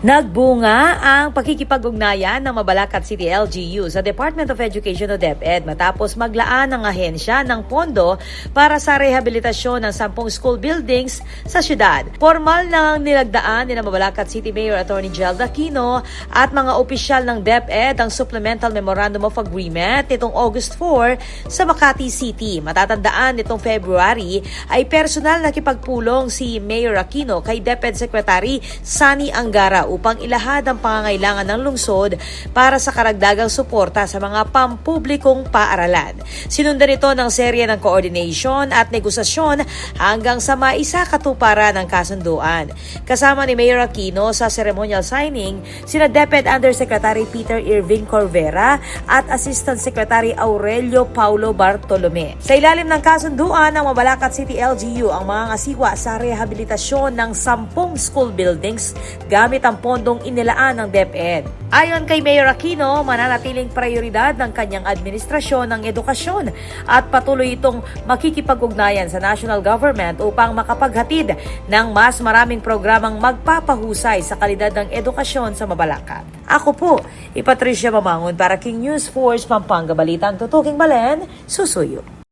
Nagbunga ang pakikipag-ugnayan ng Mabalacat City LGU sa Department of Education o DepEd matapos maglaan ng ahensya ng pondo para sa rehabilitasyon ng 10 school buildings sa syudad. Formal nang nilagdaan ni Mabalacat City Mayor Attorney Gelda Aquino at mga opisyal ng DepEd ang Supplemental Memorandum of Agreement nitong August 4 sa Makati City. Matatandaan nitong February ay personal na kipagpulong si Mayor Aquino kay DepEd Secretary Sani Angara upang ilahad ang pangangailangan ng lungsod para sa karagdagang suporta sa mga pampublikong paaralan. Sinundan ito ng serye ng coordination at negosasyon hanggang sa maisakatuparan ng kasunduan. Kasama ni Mayor Aquino sa ceremonial signing sina DepEd Undersecretary Peter Irving Corvera at Assistant Secretary Aurelio Paulo Bartolome. Sa ilalim ng kasunduan ng Mabalacat City LGU ang mga ngasiwa sa rehabilitasyon ng 10 school buildings gamit ang pondong inilaan ng DepEd. Ayon kay Mayor Aquino, mananatiling prioridad ng kanyang administrasyon ng edukasyon at patuloy itong makikipag-ugnayan sa national government upang makapaghatid ng mas maraming programang magpapahusay sa kalidad ng edukasyon sa Mabalacat. Ako po, Patricia Mamangon para King News Force Pampanga Balita, ang tutuking Balen, susuyo.